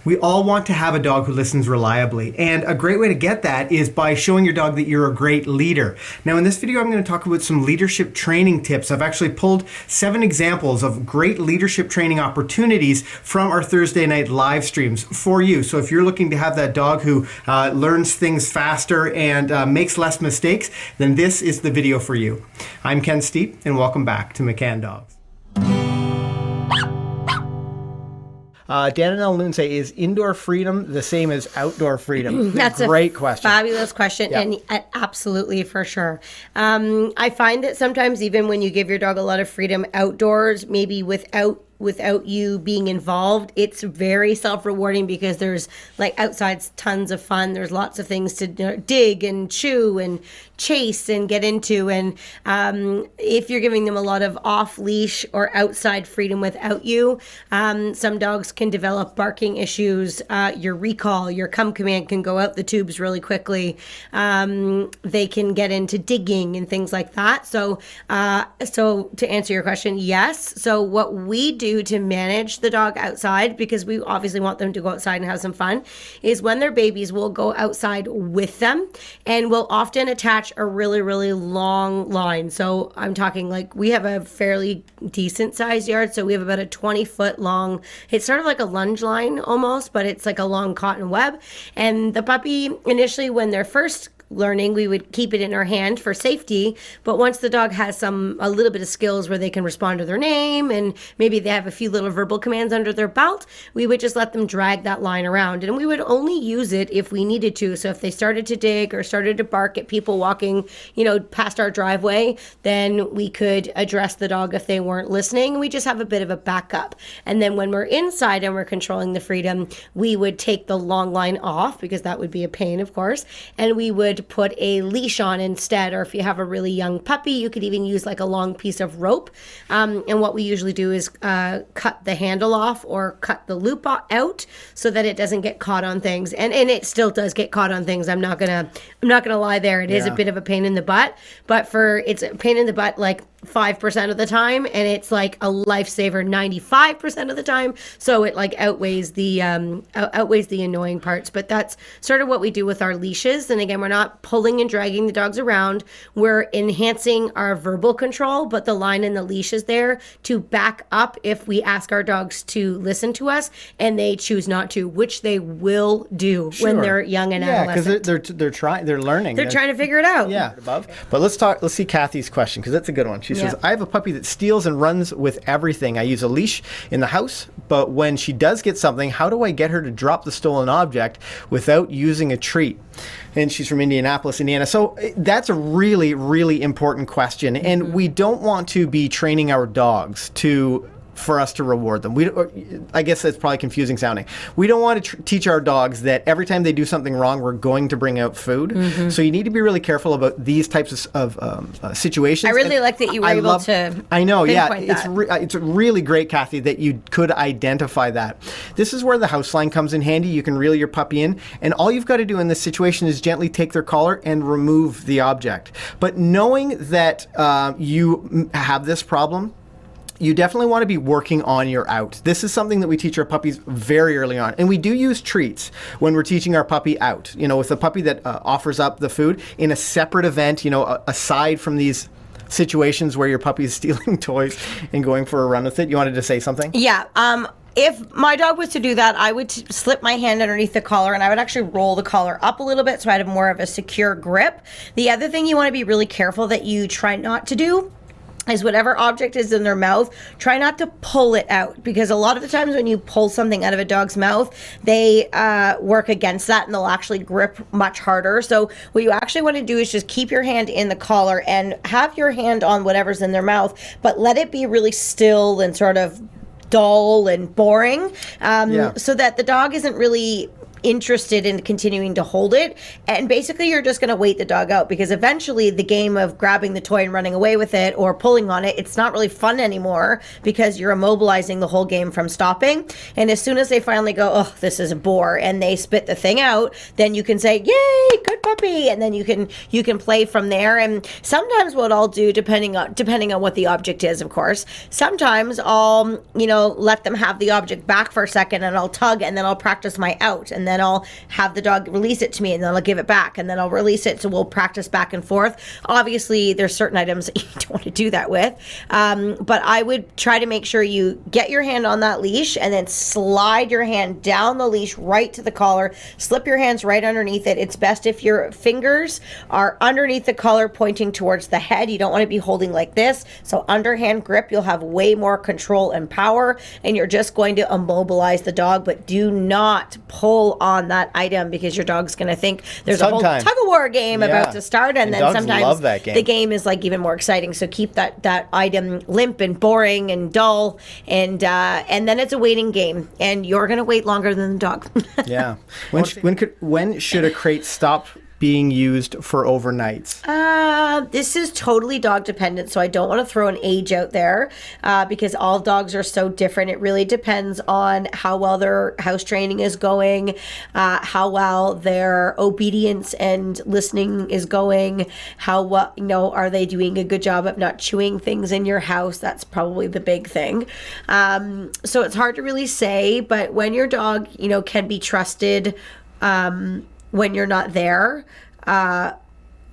We all want to have a dog who listens reliably, and a great way to get that is by showing your dog that you're a great leader. Now in this video I'm going to talk about some leadership training tips. I've actually pulled 7 examples of great leadership training opportunities from our Thursday night live streams for you. So if you're looking to have that dog who learns things faster and makes less mistakes, then this is the video for you. I'm Ken Steep, and welcome back to McCann Dogs. Dan and Ellen say, is indoor freedom the same as outdoor freedom? That's a great question. Fabulous question, yeah. And absolutely, for sure. I find that sometimes even when you give your dog a lot of freedom outdoors, maybe without you being involved, it's very self-rewarding because there's like outside's tons of fun. There's lots of things to dig and chew and chase and get into. And if you're giving them a lot of off-leash or outside freedom without you, some dogs can develop barking issues. Your recall, your come command can go out the tubes really quickly. They can get into digging and things like that. So to answer your question, yes. So what we do to manage the dog outside, because we obviously want them to go outside and have some fun, is when they're babies, we'll go outside with them and we'll often attach a really, really long line. So I'm talking like we have a fairly decent sized yard. So we have about a 20-foot long, it's sort of like a lunge line almost, but it's like a long cotton web. And the puppy initially, when they're first learning, we would keep it in our hand for safety, but once the dog has a little bit of skills where they can respond to their name and maybe they have a few little verbal commands under their belt, we would just let them drag that line around, and we would only use it if we needed to. So if they started to dig or started to bark at people walking, past our driveway, then we could address the dog if they weren't listening. We just have a bit of a backup. And then when we're inside and we're controlling the freedom, we would take the long line off, because that would be a pain, of course, and we would put a leash on instead. Or if you have a really young puppy, you could even use like a long piece of rope. And what we usually do is cut the handle off or cut the loop out so that it doesn't get caught on things. And it still does get caught on things. I'm not gonna lie there. It is a bit of a pain in the butt, but it's a pain in the butt like 5% of the time, and it's like a lifesaver 95% of the time. So it like outweighs the annoying parts. But that's sort of what we do with our leashes. And again, we're not pulling and dragging the dogs around. We're enhancing our verbal control, but the line and the leash is there to back up if we ask our dogs to listen to us and they choose not to, which they will do when they're young and adolescent. Because they're learning. They're trying to figure it out. Yeah. But let's see Kathy's question, because that's a good one. She says, I have a puppy that steals and runs with everything. I use a leash in the house, but when she does get something, how do I get her to drop the stolen object without using a treat? And she's from Indianapolis, Indiana. So that's a really, really important question. And we don't want to be training our dogs for us to reward them. I guess that's probably confusing sounding. We don't want to teach our dogs that every time they do something wrong, we're going to bring out food. So you need to be really careful about these types of situations. I really like that you were able to. I know, yeah. It's really great, Kathy, that you could identify that. This is where the house line comes in handy. You can reel your puppy in, and all you've got to do in this situation is gently take their collar and remove the object. But knowing that you have this problem, you definitely want to be working on your out. This is something that we teach our puppies very early on. And we do use treats when we're teaching our puppy out. With a puppy that offers up the food in a separate event, aside from these situations where your puppy is stealing toys and going for a run with it. You wanted to say something? Yeah. If my dog was to do that, I would slip my hand underneath the collar, and I would actually roll the collar up a little bit so I'd have more of a secure grip. The other thing you want to be really careful that you try not to do is whatever object is in their mouth, try not to pull it out, because a lot of the times when you pull something out of a dog's mouth, they work against that and they'll actually grip much harder. So what you actually want to do is just keep your hand in the collar and have your hand on whatever's in their mouth, but let it be really still and sort of dull and boring, so that the dog isn't really interested in continuing to hold it, and basically you're just going to wait the dog out, because eventually the game of grabbing the toy and running away with it or pulling on it, it's not really fun anymore, because you're immobilizing the whole game from stopping. And as soon as they finally go, oh, this is a bore, and they spit the thing out, then you can say, yay, good puppy, and then you can play from there. And sometimes what I'll do, depending on what the object is, of course, sometimes I'll let them have the object back for a second, and I'll tug, and then I'll practice my out, and then I'll have the dog release it to me, and then I'll give it back, and then I'll release it. So we'll practice back and forth. Obviously, there's certain items that you don't want to do that with, but I would try to make sure you get your hand on that leash, and then slide your hand down the leash right to the collar. Slip your hands right underneath it. It's best if your fingers are underneath the collar, pointing towards the head. You don't want to be holding like this. So underhand grip, you'll have way more control and power, and you're just going to immobilize the dog. But do not pull on that item, because your dog's going to think there's a whole tug-of-war game about to start, and then sometimes the game is like even more exciting. So keep that item limp and boring and dull, and then it's a waiting game, and you're going to wait longer than the dog. Yeah. When should a crate stop being used for overnights? This is totally dog dependent, so I don't want to throw an age out there, because all dogs are so different. It really depends on how well their house training is going, how well their obedience and listening is going, how well, are they doing a good job of not chewing things in your house? That's probably the big thing. So it's hard to really say, but when your dog, can be trusted, when you're not there,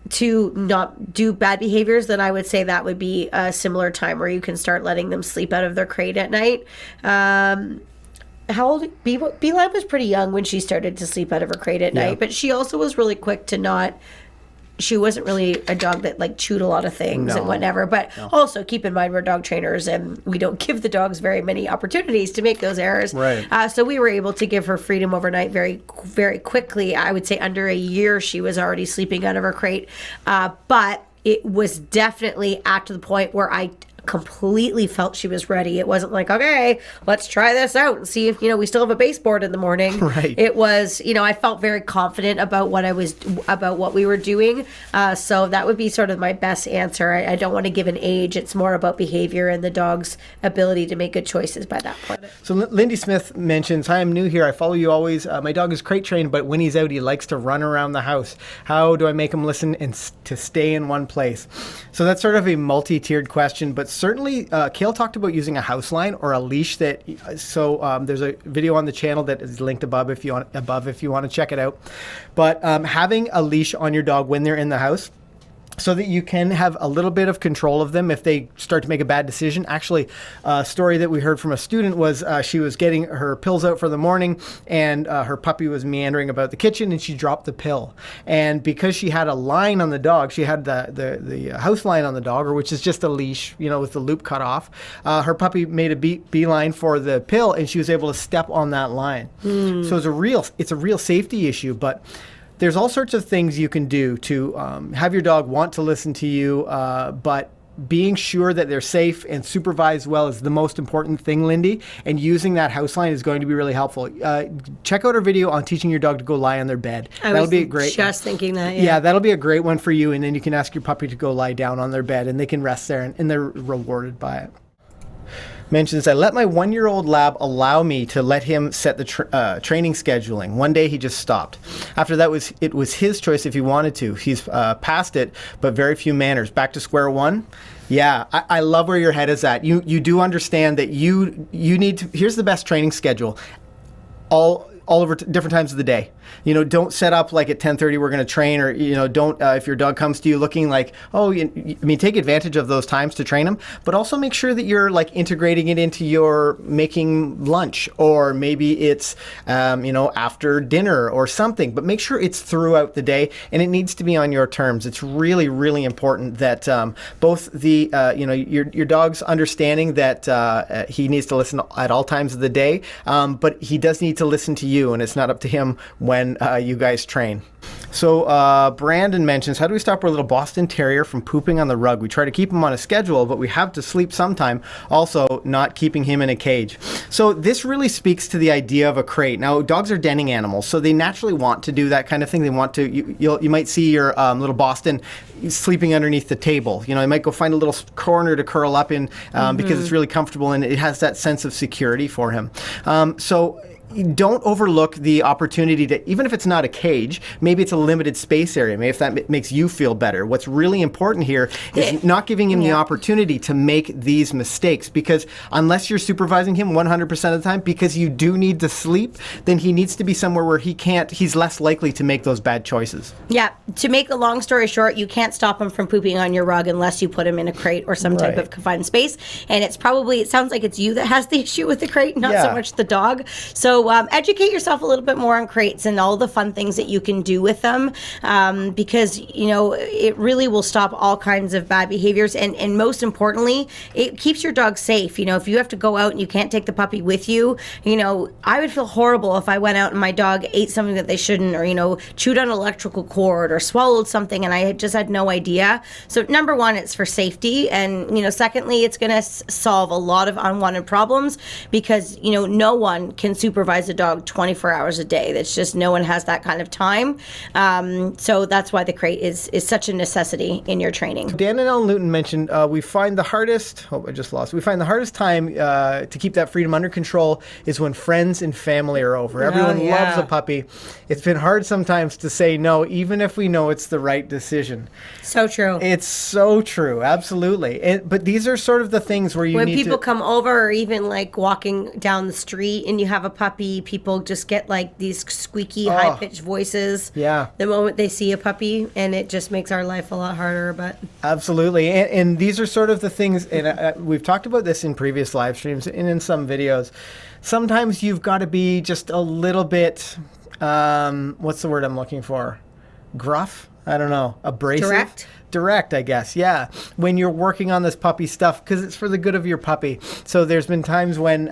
to not do bad behaviors, then I would say that would be a similar time where you can start letting them sleep out of their crate at night. How old? Beeline was pretty young when she started to sleep out of her crate at night, but she also was really quick to not. She wasn't really a dog that like chewed a lot of things and whatever. But also keep in mind, we're dog trainers, and we don't give the dogs very many opportunities to make those errors. Right. So we were able to give her freedom overnight very, very quickly. I would say under a year, she was already sleeping out of her crate. But it was definitely after the point where I completely felt she was ready. It wasn't like, okay, let's try this out and see if, we still have a baseboard in the morning. Right. It was, I felt very confident about what we were doing. So that would be sort of my best answer. I don't want to give an age. It's more about behavior and the dog's ability to make good choices by that point. So Lindy Smith mentions, hi, I'm new here. I follow you always. My dog is crate trained, but when he's out, he likes to run around the house. How do I make him listen and to stay in one place? So that's sort of a multi-tiered question, but certainly Kale talked about using a house line or a leash. There's a video on the channel that is linked above if you want to check it out. But having a leash on your dog when they're in the house, so that you can have a little bit of control of them if they start to make a bad decision. Actually, a story that we heard from a student was she was getting her pills out for the morning, and her puppy was meandering about the kitchen, and she dropped the pill. And because she had a line on the dog, she had the house line on the dog, or which is just a leash, with the loop cut off. Her puppy made a beeline for the pill, and she was able to step on that line. So it's a real safety issue, but there's all sorts of things you can do to have your dog want to listen to you, but being sure that they're safe and supervised well is the most important thing, Lindy, and using that house line is going to be really helpful. Check out our video on teaching your dog to go lie on their bed. That'll be great. Just thinking that, yeah, that'll be a great one for you, and then you can ask your puppy to go lie down on their bed, and they can rest there, and they're rewarded by it. Mentions, I let my 1-year-old lab allow me to let him set the training scheduling. One day he just stopped. After that, it was his choice if he wanted to. He's past it, but very few manners. Back to square one. Yeah, I love where your head is at. You do understand that you need to. Here's the best training schedule. All over different times of the day. Don't set up like at 10:30 we're going to train, or don't if your dog comes to you looking like, take advantage of those times to train them, but also make sure that you're like integrating it into your making lunch, or maybe it's after dinner or something, but make sure it's throughout the day, and it needs to be on your terms. It's really, really important that both the your dog's understanding that he needs to listen at all times of the day, but he does need to listen to you, and it's not up to him when you guys train. So Brandon mentions, how do we stop our little Boston Terrier from pooping on the rug? We try to keep him on a schedule, but we have to sleep sometime. Also, not keeping him in a cage. So this really speaks to the idea of a crate. Now, dogs are denning animals, so they naturally want to do that kind of thing. They want to, you might see your little Boston sleeping underneath the table. You know, they might go find a little corner to curl up in because it's really comfortable and it has that sense of security for him. So don't overlook the opportunity to, even if it's not a cage, maybe it's a limited space area, maybe if that makes you feel better. What's really important here is not giving him the opportunity to make these mistakes, because unless you're supervising him 100% of the time, because you do need to sleep, then he needs to be somewhere where he's less likely to make those bad choices. Yeah, to make a long story short, you can't stop him from pooping on your rug unless you put him in a crate or some type of confined space. And it sounds like it's you that has the issue with the crate, not so much the dog. So educate yourself a little bit more on crates and all the fun things that you can do with them, because, you know, it really will stop all kinds of bad behaviors. And most importantly, it keeps your dog safe. You know, if you have to go out and you can't take the puppy with you, you know, I would feel horrible if I went out and my dog ate something that they shouldn't, or, you know, chewed on an electrical cord or swallowed something and I just had no idea. So number one, it's for safety. And, you know, secondly, it's going to solve a lot of unwanted problems, because, you know, no one can supervise a dog 24 hours a day. That's just, no one has that kind of time. So that's why the crate is such a necessity in your training. Dan and Ellen Luton mentioned we find the hardest time to keep that freedom under control is when friends and family are over. Everyone loves a puppy. It's been hard sometimes to say no, even if we know it's the right decision. So true. It's so true. Absolutely. But these are sort of the things where you when need people to come over, or even like walking down the street and you have a puppy, people just get like these squeaky, high-pitched voices the moment they see a puppy, and it just makes our life a lot harder. But absolutely. And these are sort of the things, and we've talked about this in previous live streams and in some videos. Sometimes you've got to be just a little bit, what's the word I'm looking for? Gruff? I don't know. Abrasive? Direct, I guess, yeah. When you're working on this puppy stuff, because it's for the good of your puppy. So there's been times when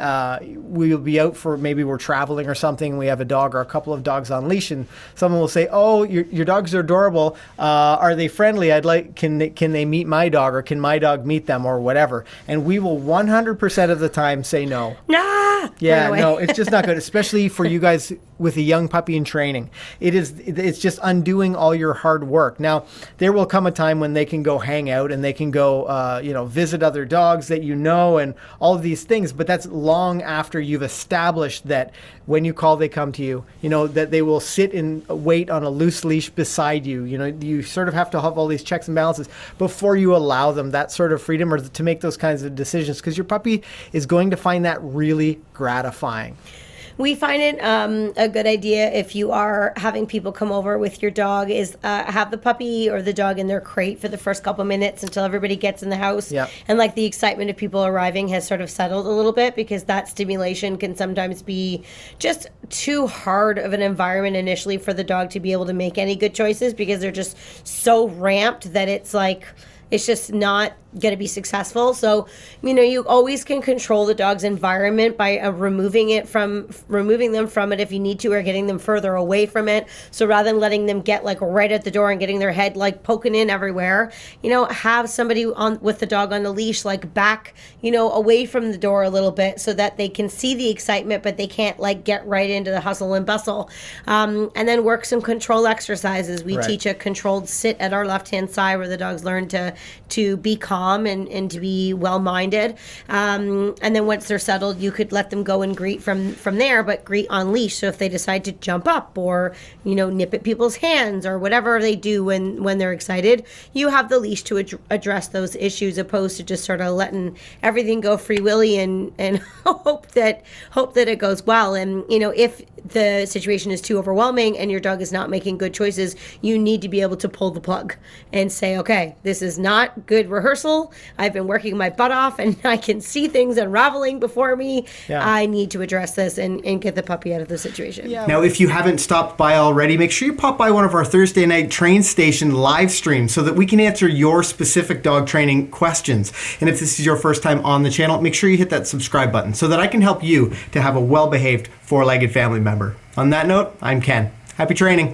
we'll be out for, maybe we're traveling or something, and we have a dog or a couple of dogs on leash, and someone will say, "Oh, your dogs are adorable. Are they friendly? Can they meet my dog, or can my dog meet them, or whatever?" And we will 100% of the time say no. Nah. Yeah, no, it's just not good, especially for you guys with a young puppy in training. It's just undoing all your hard work. Now, there will come a time when they can go hang out and they can go, visit other dogs that you know, and all of these things. But that's long after you've established that when you call, they come to you. You know, that they will sit and wait on a loose leash beside you. You know, you sort of have to have all these checks and balances before you allow them that sort of freedom or to make those kinds of decisions, because your puppy is going to find that really gratifying. We find it a good idea, if you are having people come over with your dog, is have the puppy or the dog in their crate for the first couple minutes until everybody gets in the house. Yep. And like the excitement of people arriving has sort of settled a little bit, because that stimulation can sometimes be just too hard of an environment initially for the dog to be able to make any good choices, because they're just so ramped that it's just not going to be successful. So, you know, you always can control the dog's environment by removing them from it if you need to, or getting them further away from it. So rather than letting them get like right at the door and getting their head like poking in everywhere, you know, have somebody with the dog on the leash like back, you know, away from the door a little bit, so that they can see the excitement, but they can't like get right into the hustle and bustle. And then work some control exercises. We teach a controlled sit at our left-hand side, where the dogs learn to be calm and to be well-minded. And then once they're settled, you could let them go and greet from there, but greet on leash. So if they decide to jump up or, you know, nip at people's hands or whatever they do when they're excited, you have the leash to address those issues, opposed to just sort of letting everything go free willy and hope that it goes well. And, you know, if the situation is too overwhelming and your dog is not making good choices, you need to be able to pull the plug and say, okay, this is not good rehearsal. I've been working my butt off and I can see things unraveling before me. Yeah. I need to address this and get the puppy out of the situation. Yeah. Now, if you haven't stopped by already, make sure you pop by one of our Thursday night Train Station live streams so that we can answer your specific dog training questions. And if this is your first time on the channel, make sure you hit that subscribe button so that I can help you to have a well-behaved four-legged family member. On that note, I'm Ken. Happy training.